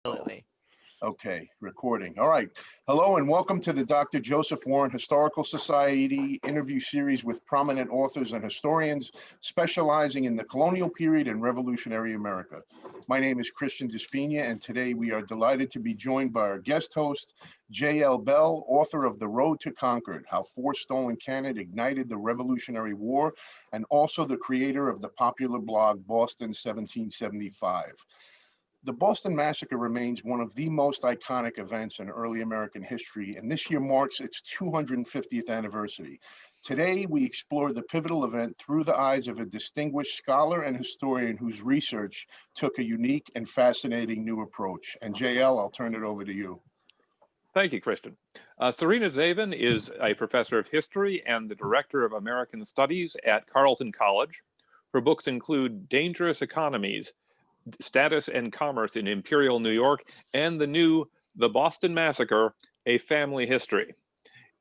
Absolutely. Okay, recording. All right. Hello and welcome to the Dr. Joseph Warren Historical Society interview series with prominent authors and historians specializing in the colonial period and revolutionary America. My name is Christian Despina, and today we are delighted to be joined by our guest host, J.L. Bell, author of The Road to Concord, How Forced Stolen Cannon Ignited the Revolutionary War, and also the creator of the popular blog Boston 1775. The Boston Massacre remains one of the most iconic events in early American history, and this year marks its 250th anniversary. Today, we explore the pivotal event through the eyes of a distinguished scholar and historian whose research took a unique and fascinating new approach. And JL, I'll turn it over to you. Thank you, Christian. Serena Zabin is a professor of history and the director of American Studies at Carleton College. Her books include Dangerous Economies, Status and Commerce in Imperial New York, and The Boston Massacre, A Family History.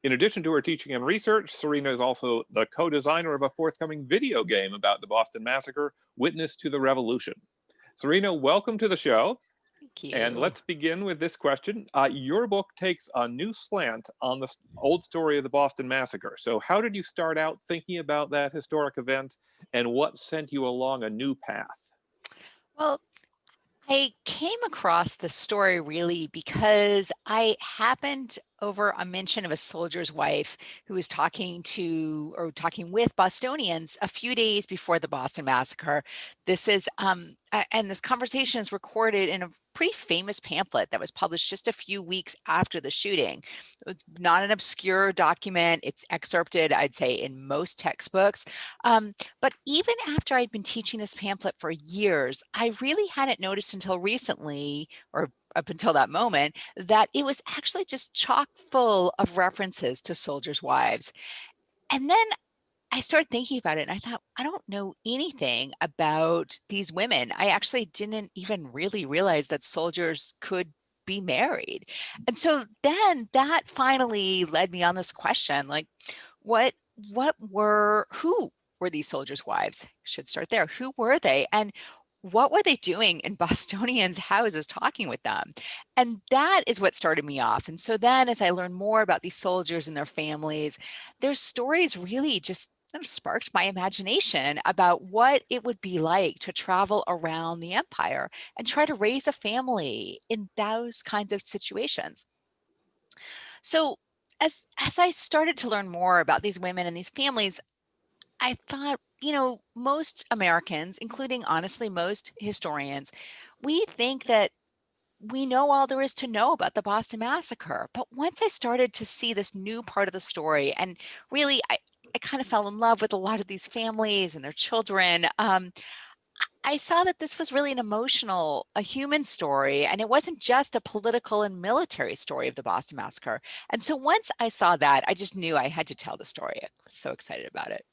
In addition to her teaching and research, Serena is also the co-designer of a forthcoming video game about the Boston Massacre, Witness to the Revolution. Serena, welcome to the show. Thank you. And let's begin with this question. Your book takes a new slant on the old story of the Boston Massacre. So how did you start out thinking about that historic event, and what sent you along a new path? Well, I came across the story really because I happened over a mention of a soldier's wife who was talking with Bostonians a few days before the Boston Massacre. This is, and this conversation is recorded in a pretty famous pamphlet that was published just a few weeks after the shooting. It's not an obscure document. It's excerpted, I'd say, in most textbooks. But even after I'd been teaching this pamphlet for years, I really hadn't noticed until recently, or up until that moment, that it was actually just chock full of references to soldiers' wives. And then I started thinking about it and I thought, I don't know anything about these women. I actually didn't even really realize that soldiers could be married. And so then that finally led me on this question, like, who were these soldiers' wives? Should start there. Who were they? And what were they doing in Bostonians' houses talking with them? And that is what started me off. And so then as I learned more about these soldiers and their families, their stories really just kind of sparked my imagination about what it would be like to travel around the empire and try to raise a family in those kinds of situations. So as I started to learn more about these women and these families, I thought, most Americans, including honestly most historians, we think that we know all there is to know about the Boston Massacre. But once I started to see this new part of the story, and really I kind of fell in love with a lot of these families and their children, I saw that this was really a human story, and it wasn't just a political and military story of the Boston Massacre. And so once I saw that, I just knew I had to tell the story. I was so excited about it.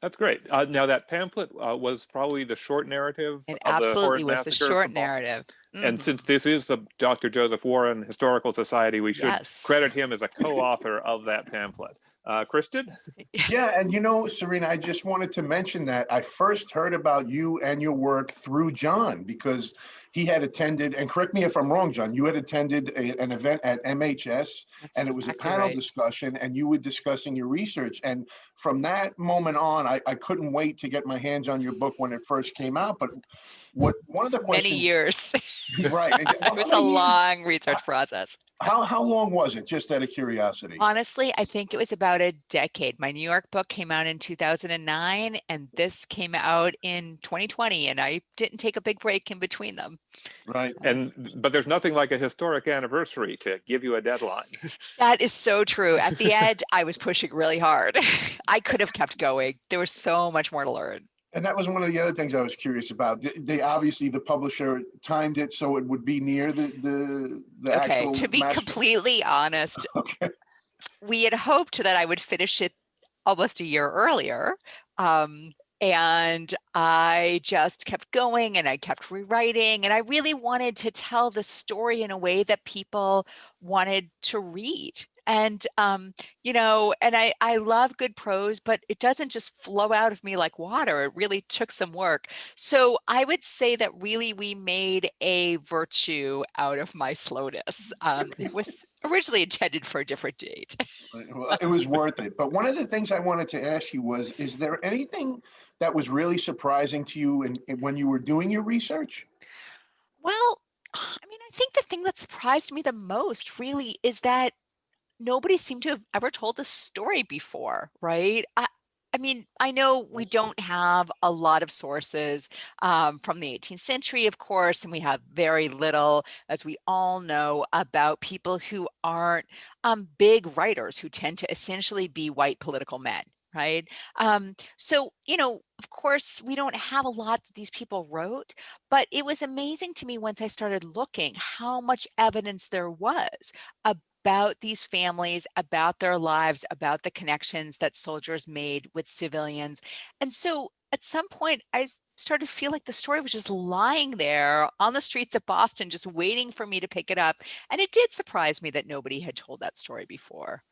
That's great. Now that pamphlet was probably the short narrative It of the absolutely horrid was the massacre short from Boston. narrative. And since this is the Dr. Joseph Warren Historical Society, we should credit him as a co-author of that pamphlet. Christian? Yeah, and Serena, I just wanted to mention that I first heard about you and your work through John, because he had attended, and correct me if I'm wrong, John, you had attended an event at MHS, and it was a panel discussion, and you were discussing your research. And from that moment on, I couldn't wait to get my hands on your book when it first came out. But one of the questions— many years. Right. It was a long research process. How long was it, just out of curiosity? Honestly, I think it was about a decade. My New York book came out in 2009, and this came out in 2020, and I didn't take a big break in between them. Right. So. But there's nothing like a historic anniversary to give you a deadline. That is so true. At the end, I was pushing really hard. I could have kept going. There was so much more to learn. And that was one of the other things I was curious about. They obviously, the publisher timed it so it would be near the actual. Okay, to be completely honest, we had hoped that I would finish it almost a year earlier. And I just kept going and I kept rewriting, and I really wanted to tell the story in a way that people wanted to read. And, and I love good prose, but it doesn't just flow out of me like water. It really took some work. So I would say that really we made a virtue out of my slowness. It was originally intended for a different date. Well, it was worth it. But one of the things I wanted to ask you was, is there anything that was really surprising to you when you were doing your research? Well, I think the thing that surprised me the most really is that nobody seemed to have ever told this story before, right? I know we don't have a lot of sources from the 18th century, of course, and we have very little, as we all know, about people who aren't big writers who tend to essentially be white political men. Right. So, of course, we don't have a lot that these people wrote, but it was amazing to me once I started looking how much evidence there was about these families, about their lives, about the connections that soldiers made with civilians. And so at some point, I started to feel like the story was just lying there on the streets of Boston, just waiting for me to pick it up. And it did surprise me that nobody had told that story before.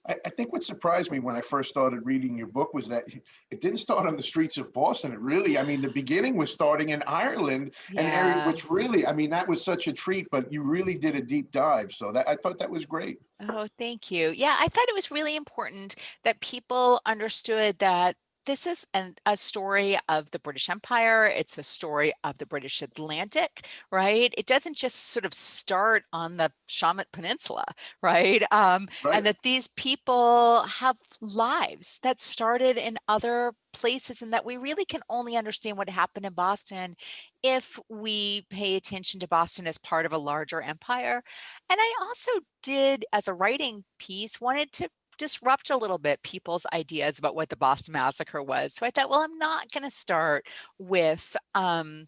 I think what surprised me when I first started reading your book was that it didn't start on the streets of Boston. It really, I mean, the beginning was starting in Ireland, an area Yeah. which really, I mean, that was such a treat, but you really did a deep dive. So that I thought that was great. Oh, thank you. Yeah, I thought it was really important that people understood that this is a story of the British Empire. It's a story of the British Atlantic, right? It doesn't just sort of start on the Shawmut Peninsula, right? And Right. that these people have lives that started in other places, and that we really can only understand what happened in Boston if we pay attention to Boston as part of a larger empire. And I also did, as a writing piece, wanted to disrupt a little bit people's ideas about what the Boston Massacre was. So I thought, well, I'm not going to start with, John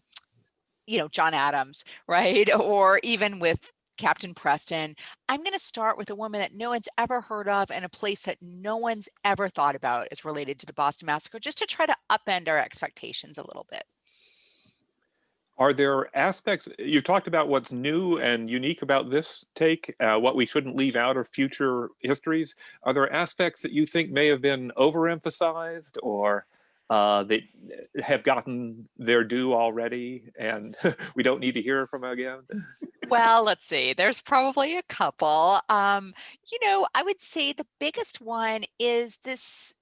Adams, right? Or even with Captain Preston. I'm going to start with a woman that no one's ever heard of and a place that no one's ever thought about as related to the Boston Massacre, just to try to upend our expectations a little bit. Are there aspects, you talked about what's new and unique about this take, what we shouldn't leave out of future histories. Are there aspects that you think may have been overemphasized or that have gotten their due already and we don't need to hear from again? Well, let's see. There's probably a couple. I would say the biggest one is this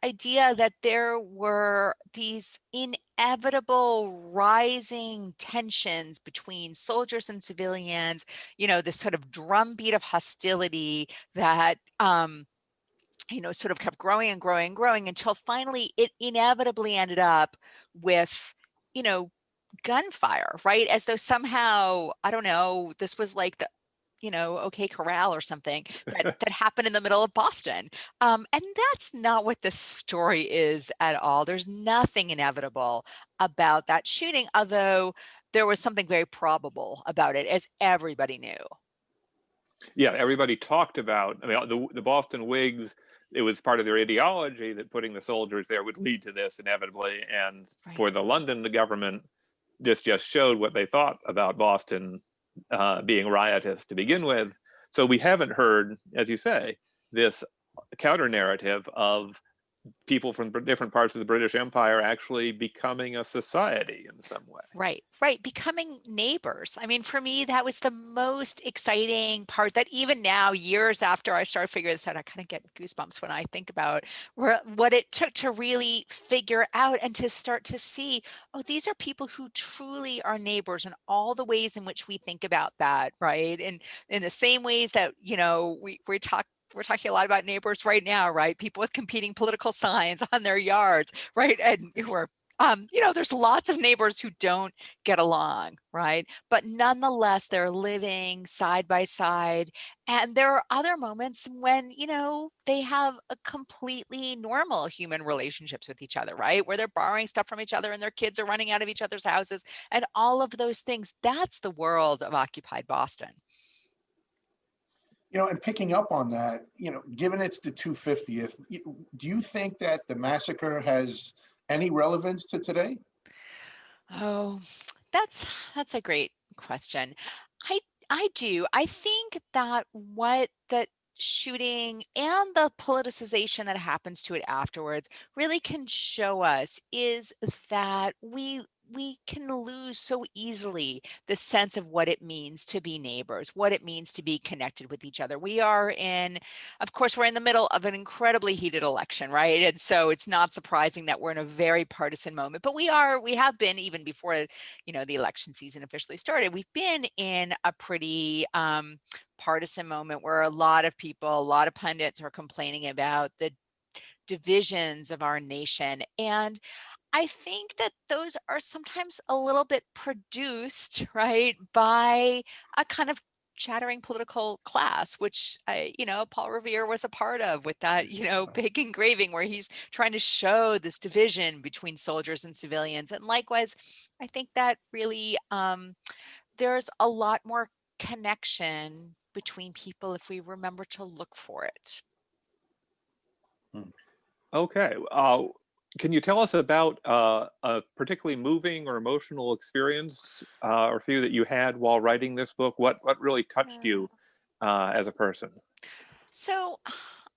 idea that there were these inevitable rising tensions between soldiers and civilians, this sort of drumbeat of hostility that sort of kept growing and growing and growing until finally it inevitably ended up with, you know, gunfire, right? As though somehow, I don't know, this was like the, OK Corral or something that happened in the middle of Boston. And that's not what this story is at all. There's nothing inevitable about that shooting, although there was something very probable about it, as everybody knew. Yeah, everybody talked about, I mean, the Boston Whigs, it was part of their ideology that putting the soldiers there would lead to this inevitably. And Right. for the London, the government, this just showed what they thought about Boston being riotous to begin with. So we haven't heard, as you say, this counter narrative of people from different parts of the British Empire actually becoming a society in some way. Right, right. Becoming neighbors. I mean, for me, that was the most exciting part that even now, years after I started figuring this out, I kind of get goosebumps when I think about what it took to really figure out and to start to see, oh, these are people who truly are neighbors, and all the ways in which we think about that, right? And in the same ways that, we're talking a lot about neighbors right now, right? People with competing political signs on their yards, right? And who are there's lots of neighbors who don't get along, right? But nonetheless, they're living side by side. And there are other moments when, they have a completely normal human relationships with each other, right? Where they're borrowing stuff from each other and their kids are running out of each other's houses and all of those things. That's the world of occupied Boston. And picking up on that, given it's the 250th, do you think that the massacre has any relevance to today? Oh, that's a great question. I I do. I think that what that shooting and the politicization that happens to it afterwards really can show us is that we can lose so easily the sense of what it means to be neighbors, what it means to be connected with each other. Of course, we're in the middle of an incredibly heated election, right? And so it's not surprising that we're in a very partisan moment, but we have been, even before, the election season officially started, we've been in a pretty partisan moment where a lot of people, a lot of pundits are complaining about the divisions of our nation. And I think that those are sometimes a little bit produced, right, by a kind of chattering political class, which Paul Revere was a part of, with that, big engraving where he's trying to show this division between soldiers and civilians. And likewise, I think that really there's a lot more connection between people if we remember to look for it. Okay. Can you tell us about a particularly moving or emotional experience or few that you had while writing this book? What really touched you as a person? So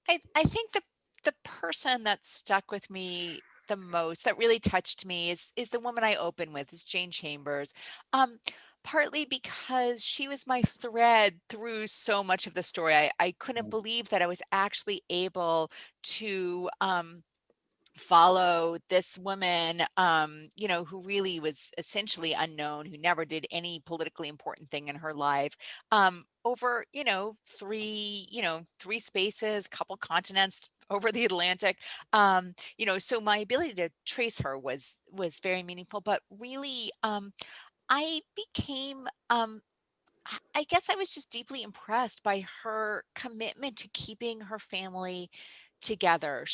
I think the person that stuck with me the most, that really touched me, is the woman I open with, is Jane Chambers. Partly because she was my thread through so much of the story. I couldn't believe that I was actually able to follow this woman, who really was essentially unknown, who never did any politically important thing in her life, over, three spaces, couple continents over the Atlantic. So my ability to trace her was very meaningful, but really, I became, I guess I was just deeply impressed by her commitment to keeping her family together.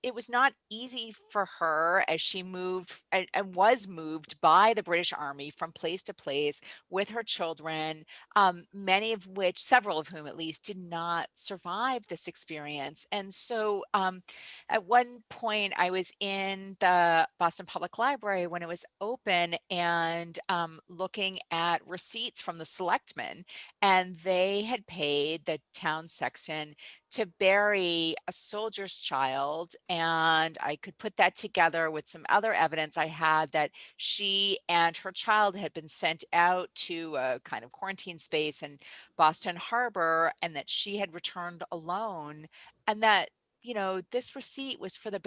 It was not easy for her as she moved and was moved by the British Army from place to place with her children, several of whom at least, did not survive this experience. And so at one point, I was in the Boston Public Library when it was open, and looking at receipts from the selectmen, and they had paid the town section to bury a soldier's child. And I could put that together with some other evidence I had that she and her child had been sent out to a kind of quarantine space in Boston Harbor, and that she had returned alone, and that this receipt was for the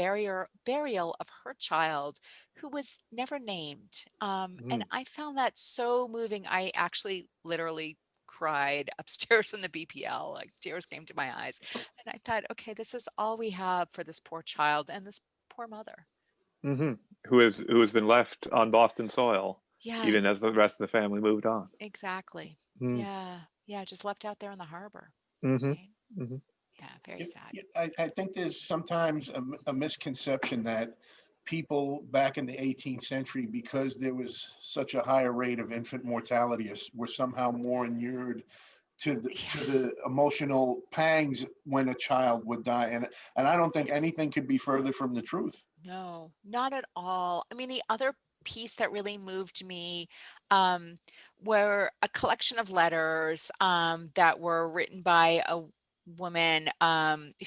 burial of her child, who was never named. And I found that so moving. I actually literally cried upstairs in the BPL, like tears came to my eyes. And I thought, okay, this is all we have for this poor child and this poor mother. Mm-hmm. Who has been left on Boston soil, Yeah, even as the rest of the family moved on. exactly. Mm. Yeah. Yeah. Just left out there in the harbor. Mm-hmm. Right. Mm-hmm. Yeah. Very sad. I think there's sometimes a misconception that people back in the 18th century, because there was such a higher rate of infant mortality, were somehow more inured to Yeah. the emotional pangs when a child would die. And I don't think anything could be further from the truth. No, not at all. I mean, the other piece that really moved me um, were a collection of letters that were written by a woman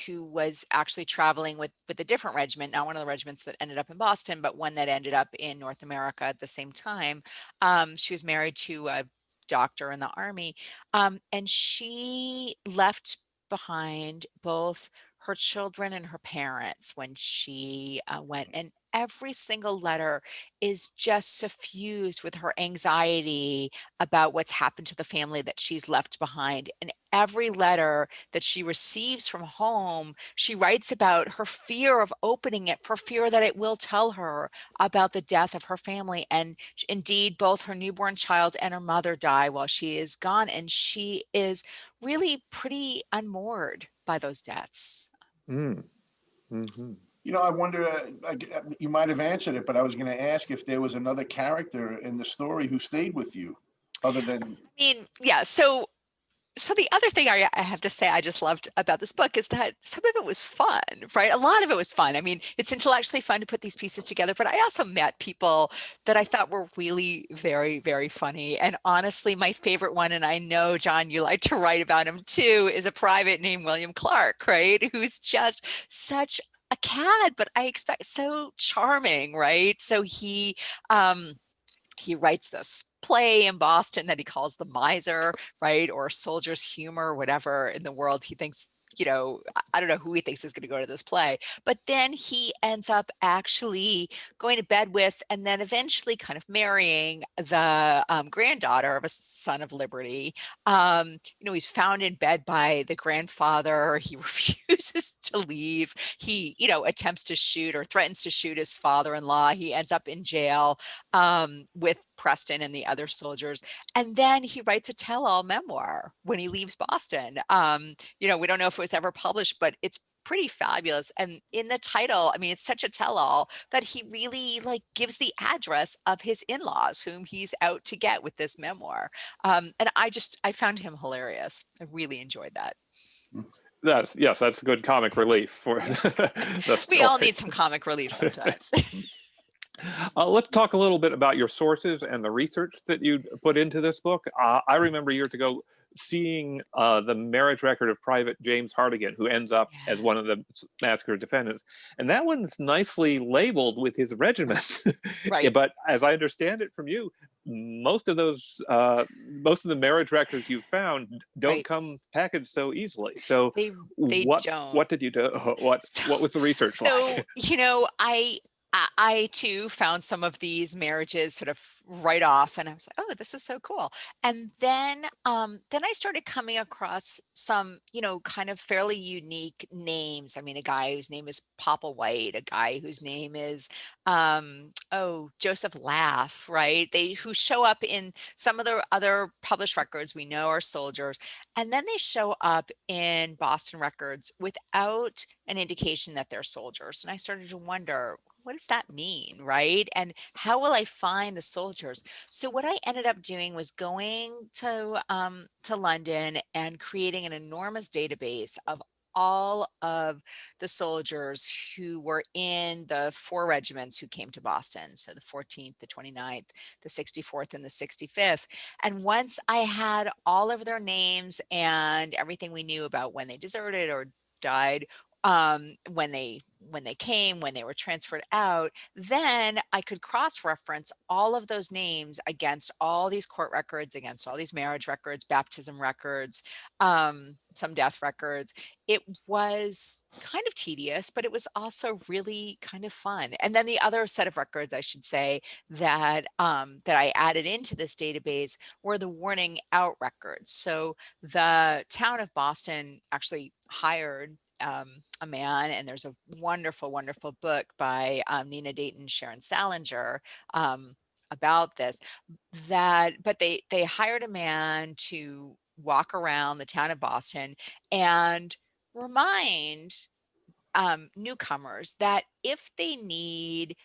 who was actually traveling with a different regiment, not one of the regiments that ended up in Boston, but one that ended up in North America at the same time. She was married to a doctor in the army, and she left behind both her children and her parents when she went. And every single letter is just suffused with her anxiety about what's happened to the family that she's left behind. And every letter that she receives from home, she writes about her fear of opening it for fear that it will tell her about the death of her family. And indeed, both her newborn child and her mother die while she is gone. And she is really pretty unmoored by those deaths. Mm. Mm-hmm. I wonder, you might have answered it, but I was going to ask if there was another character in the story who stayed with you other than. I mean, yeah. So So the other thing I have to say I just loved about this book is that some of it was fun, right? A lot of it was fun. I mean, it's intellectually fun to put these pieces together, but I also met people that I thought were really very, very funny. And honestly, my favorite one, and I know, John, you like to write about him too, is a private named William Clark, right? Who's just such a cad, but I expect so charming, right? So he writes this play in Boston that he calls The Miser, right? Or Soldier's Humor, whatever in the world he thinks, I don't know who he thinks is going to go to this play. But then he ends up actually going to bed with and then eventually kind of marrying the granddaughter of a son of liberty. He's found in bed by the grandfather. He refuses to leave. He, attempts to shoot or threatens to shoot his father-in-law. He ends up in jail with Preston and the other soldiers. And then he writes a tell-all memoir when he leaves Boston. We don't know if it was ever published, but it's pretty fabulous. And in the title, I mean, it's such a tell-all that he really gives the address of his in-laws whom he's out to get with this memoir. And I found him hilarious. I really enjoyed that. That's good comic relief for Yes. the We all story. need some comic relief sometimes. Let's talk a little bit about your sources and the research that you put into this book. I remember years ago seeing the marriage record of Private James Hartigan, who ends up as one of the massacre defendants. And that one's nicely labeled with his regiment. Right. But as I understand it from you, most of the marriage records you found don't come packaged so easily. So they don't. what did you do? What was the research like? I too found some of these marriages sort of right off, and I was like, oh, this is so cool. And then I started coming across some, kind of fairly unique names. I mean, a guy whose name is Papa White, a guy whose name is Joseph Laugh, right? Who show up in some of the other published records we know are soldiers, and then they show up in Boston records without an indication that they're soldiers. And I started to wonder, what does that mean, right? And how will I find the soldiers? So what I ended up doing was going to London and creating an enormous database of all of the soldiers who were in the 4 regiments who came to Boston. So the 14th, the 29th, the 64th, and the 65th. And once I had all of their names and everything we knew about when they deserted or died, when they came, when they were transferred out, then I could cross-reference all of those names against all these court records, against all these marriage records, baptism records, some death records. It was kind of tedious, but it was also really kind of fun. And then the other set of records, I should say, that I added into this database were the warning out records. So the town of Boston actually hired a man, and there's a wonderful, wonderful book by Nina Dayton, Sharon Salinger about this. But they hired a man to walk around the town of Boston and remind newcomers that if they need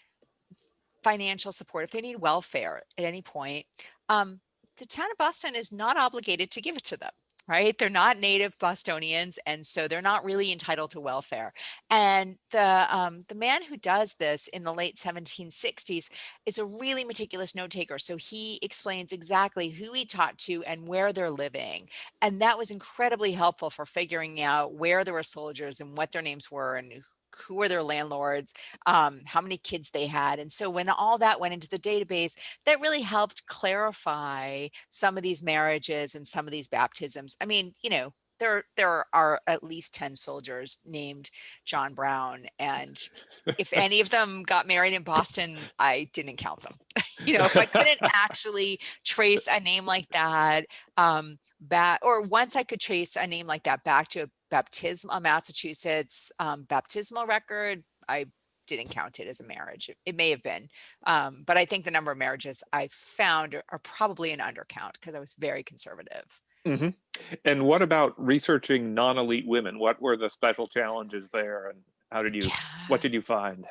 financial support, if they need welfare at any point, the town of Boston is not obligated to give it to them. Right? They're not native Bostonians, and so they're not really entitled to welfare. And the man who does this in the late 1760s is a really meticulous note taker. So he explains exactly who he talked to and where they're living. And that was incredibly helpful for figuring out where there were soldiers and what their names were and who were their landlords, how many kids they had. And so when all that went into the database, that really helped clarify some of these marriages and some of these baptisms. I mean, there are at least 10 soldiers named John Brown. And if any of them got married in Boston, I didn't count them. If I couldn't actually trace a name like that, or once I could trace a name like that back to a Massachusetts baptismal record, I didn't count it as a marriage. It may have been, but I think the number of marriages I found are probably an undercount because I was very conservative. Mm-hmm. And what about researching non-elite women? What were the special challenges there, and what did you find?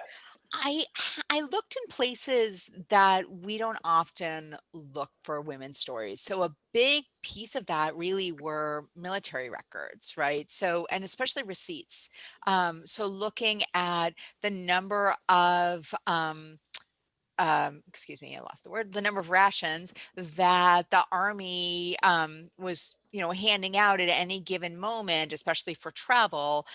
I I looked in places that we don't often look for women's stories. So a big piece of that really were military records, right? So, and especially receipts. So looking at the number of excuse me, I lost the word, the number of rations that the Army was, handing out at any given moment, especially for travel,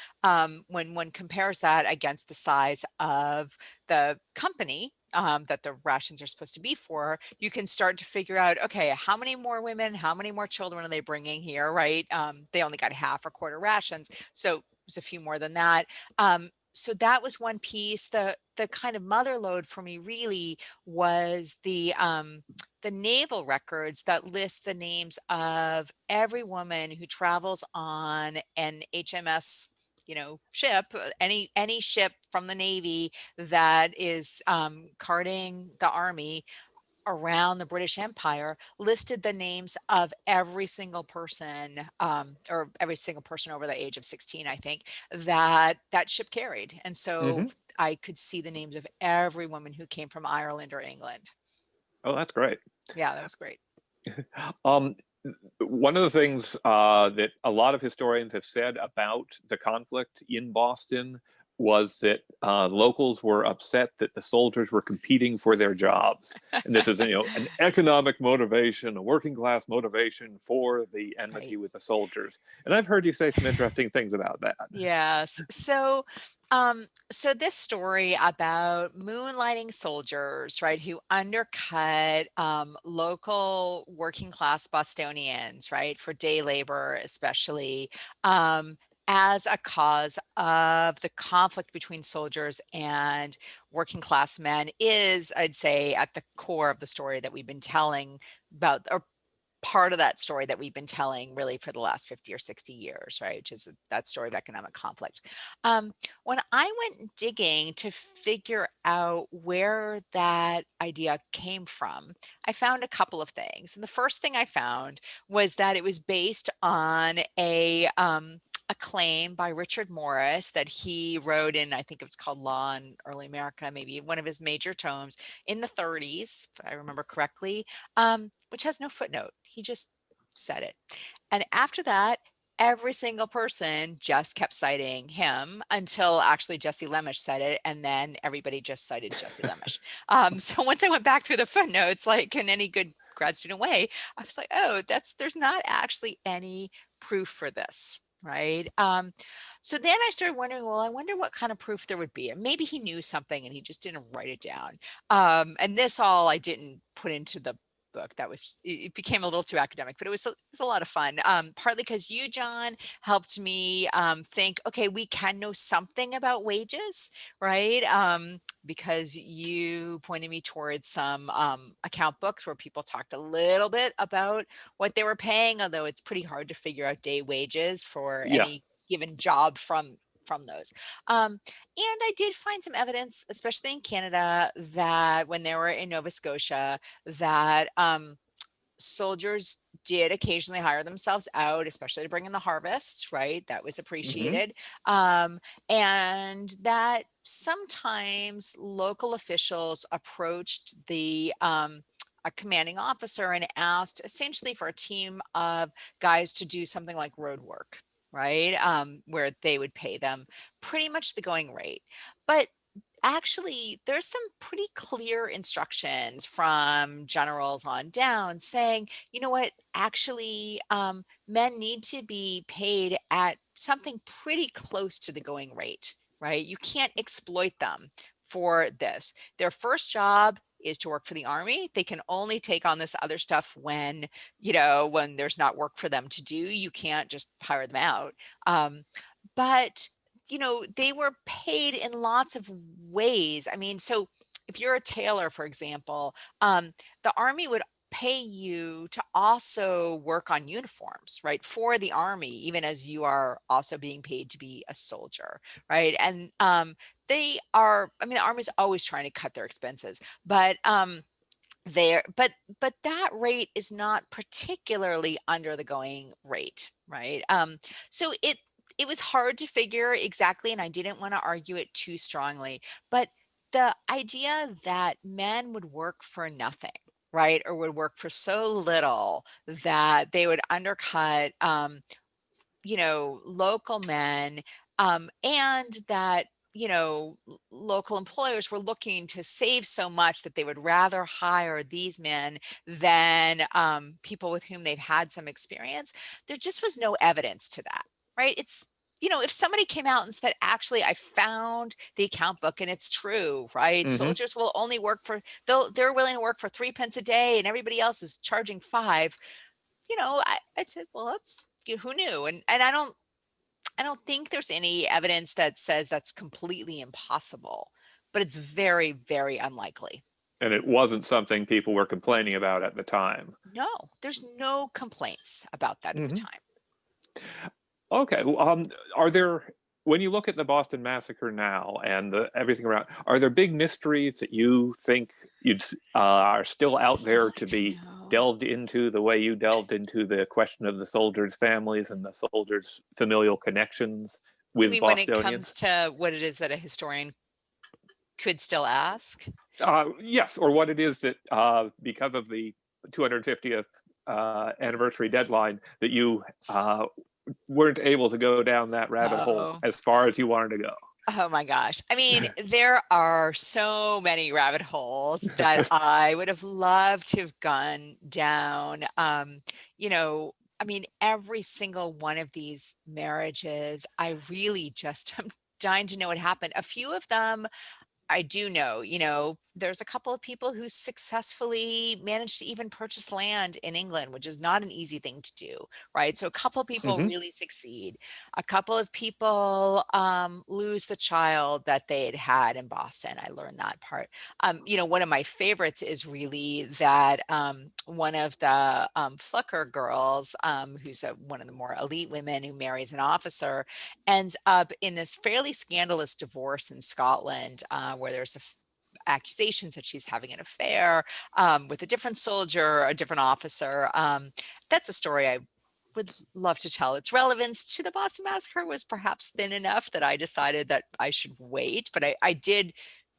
when one compares that against the size of the company that the rations are supposed to be for, you can start to figure out, okay, how many more women, how many more children are they bringing here, right? They only got half or quarter rations, so there's a few more than that. So that was one piece. The kind of mother lode for me really was the naval records that list the names of every woman who travels on an HMS, ship, any ship from the Navy that is carting the Army around the British Empire, listed the names of every single person, or every single person over the age of 16, I think, that ship carried. And so Hmm. I could see the names of every woman who came from Ireland or England. Oh, that's great. Yeah, that was great. Um, One of the things that a lot of historians have said about the conflict in Boston was that locals were upset that the soldiers were competing for their jobs, and this is an economic motivation, a working class motivation for the enmity Right. with the soldiers. And I've heard you say some interesting things about that. Yes. So this story about moonlighting soldiers, right, who undercut local working class Bostonians, right, for day labor, especially, um, as a cause of the conflict between soldiers and working class men is, I'd say, at the core of the story that we've been telling about, or part of that story that we've been telling really for the last 50 or 60 years, right? Which is that story of economic conflict. When I went digging to figure out where that idea came from, I found a couple of things. And the first thing I found was that it was based on a claim by Richard Morris that he wrote in, I think it was called Law in Early America, maybe one of his major tomes in the 30s, if I remember correctly, which has no footnote. He just said it. And after that, every single person just kept citing him until actually Jesse Lemish said it. And then everybody just cited Jesse Lemish. So once I went back through the footnotes, like in any good grad student way, I was like, oh, there's not actually any proof for this. Right. So then I started wondering, well, I wonder what kind of proof there would be. And maybe he knew something and he just didn't write it down. And this all I didn't put into the book. It became a little too academic, but it was a lot of fun. Partly because you, John, helped me think, okay, we can know something about wages, right? Because you pointed me towards some account books where people talked a little bit about what they were paying, although it's pretty hard to figure out day wages for Yeah. any given job from those. And I did find some evidence, especially in Canada, that when they were in Nova Scotia, that soldiers did occasionally hire themselves out, especially to bring in the harvest, right? That was Hmm. appreciated. And that sometimes local officials approached a commanding officer and asked essentially for a team of guys to do something like road work, right? Where they would pay them pretty much the going rate. But actually, there's some pretty clear instructions from generals on down saying, you know what, actually, men need to be paid at something pretty close to the going rate, right? You can't exploit them for this. Their first job is to work for the Army. They can only take on this other stuff when there's not work for them to do. You can't just hire them out. But they were paid in lots of ways. I mean, so if you're a tailor, for example, the Army would pay you to also work on uniforms, right, for the Army, even as you are also being paid to be a soldier, right? And the Army's always trying to cut their expenses, but there but that rate is not particularly under the going rate, right? So it was hard to figure exactly, and I didn't want to argue it too strongly, but the idea that men would work for nothing, right, or would work for so little that they would undercut, local men, and that, local employers were looking to save so much that they would rather hire these men than people with whom they've had some experience. There just was no evidence to that, right? If somebody came out and said, actually, I found the account book and it's true, right? Hmm. Soldiers will only work for, they're willing to work for 3 pence a day and everybody else is charging 5. I said, well, that's, who knew? And I don't think there's any evidence that says that's completely impossible, but it's very, very unlikely. And it wasn't something people were complaining about at the time. No, there's no complaints about that at the Hmm. time. Okay. Well, are there, when you look at the Boston Massacre now and everything around, are there big mysteries that you think are still I out still there like to to be know. delved into the way you delved into the question of the soldiers' families and the soldiers' familial connections You with mean when it Bostonians? comes to what it is that a historian could still ask? Yes, or what it is that because of the 250th anniversary deadline that you weren't able to go down that rabbit hole Oh, as far as you wanted to oh my gosh. I mean, there are so many rabbit holes that go. I would have loved to have gone down. I mean, every single one of these marriages, I really just am dying to know what happened. A few of them I do know, there's a couple of people who successfully managed to even purchase land in England, which is not an easy thing to do, right? So a couple of people Hmm. really succeed. A couple of people lose the child that they had had in Boston. I learned that part. One of my favorites is really that one of the Flucker girls, who's one of the more elite women who marries an officer, ends up in this fairly scandalous divorce in Scotland, where there's accusations that she's having an affair with a different soldier, a different officer. That's a story I would love to tell. Its relevance to the Boston Massacre was perhaps thin enough that I decided that I should wait, but I did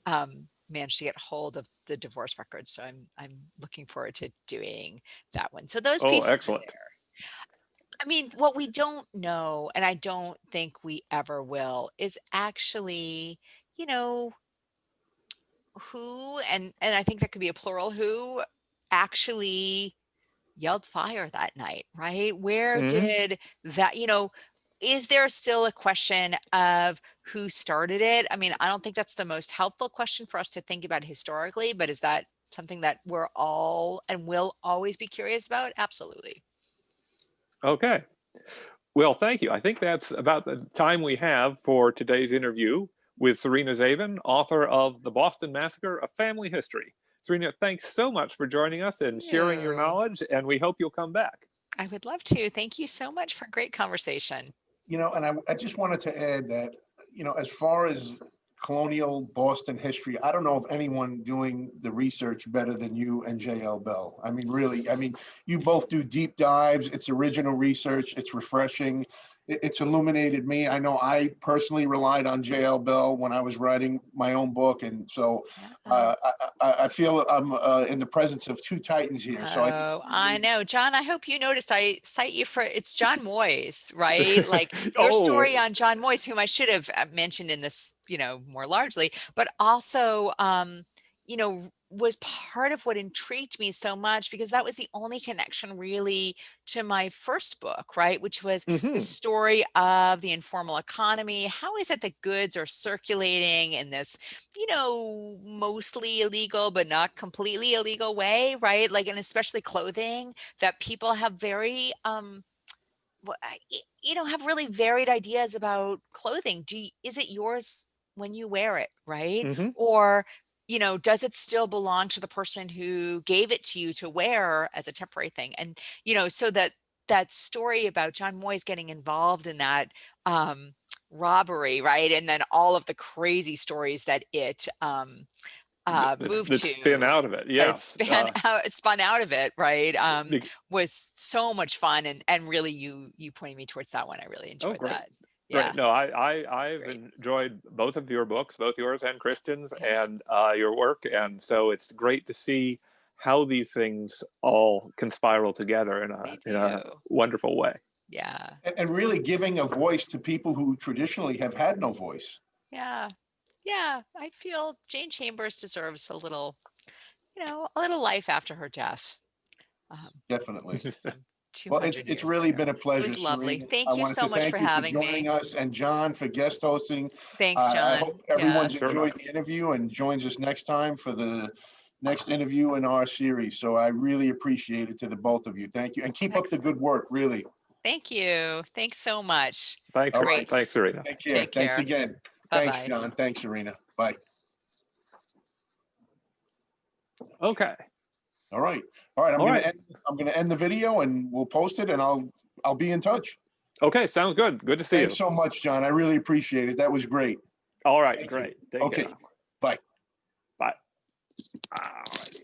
manage to get hold of the divorce records, so I'm looking forward to doing that one. So those Oh, pieces are excellent. there. I mean, what we don't know, and I don't think we ever will, is actually, you know, who, and I think that could be a plural, who actually yelled fire that night, right? Where Hmm. did that, is there still a question of who started it? I mean, I don't think that's the most helpful question for us to think about historically, but is that something that we're all and will always be curious about? Absolutely. Okay. Well, thank you. I think that's about the time we have for today's interview with Serena Zabin, author of The Boston Massacre, A Family History. Serena, thanks so much for joining us and sharing your You. knowledge, and we hope you'll come back. I would love to. Thank you so much for a great conversation. And I just wanted to add that, as far as colonial Boston history, I don't know of anyone doing the research better than you and JL Bell. I mean, really, you both do deep dives. It's original research. It's refreshing. It's illuminated me. I know I personally relied on JL Bell when I was writing my own book. And so Yeah. I feel I'm in the presence of two titans here. So I just Oh, I know. John, I hope you noticed I cite you for it's John Moyes, right? Like your Oh, story on John Moyes, whom I should have mentioned in this, more largely, but also, was part of what intrigued me so much because that was the only connection really to my first book, right? Which was the mhm. story of the informal economy. How is it that goods are circulating in this mostly illegal, but not completely illegal way, right? Like, and especially clothing that people have very, have really varied ideas about clothing. Is it yours when you wear it, right? Mhm. Or, does it still belong to the person who gave it to you to wear as a temporary thing? And, so that story about John Moyes getting involved in that, robbery, right? And then all of the crazy stories that it moved That's spin to, out of it. that it Yes. spun out of it, right? Be- Was so much fun, and really you pointed me towards that one. I really oh, enjoyed great. that. Yeah, Great. No, I've great. enjoyed both of your books, both yours and Christian's, Yes. and your work. And so it's great to see how these things all can spiral together They in a do. wonderful way. Yeah. And really giving a voice to people who traditionally have had no voice. Yeah. Yeah. I feel Jane Chambers deserves a little, a little life after her death. Um, Definitely. some Well, 200 it's years really later. been a It pleasure, was lovely. Serena. I Thank you wanted so to much thank for you for having joining me. us, and John for guest hosting. Thanks, I John. hope Yeah. everyone's Sure. enjoyed the interview and joins us next time for the next interview in our series. So I really appreciate it to the both of you. Thank you. And keep up the Excellent. good work, really. Thank you. Thanks so much. Thanks, All Great. right. thanks, Serena. Take care. Take Thanks care. again. Thanks, Bye-bye. John. Thanks, Serena. Bye. Okay. All right. All right. All right. I'm gonna end the video and we'll post it and I'll be in touch. Okay, sounds good. Good to see Thanks you. so much, John. I really appreciate it. That was great. All right, Thank you. great. Take Okay. care. Bye. Bye. All righty.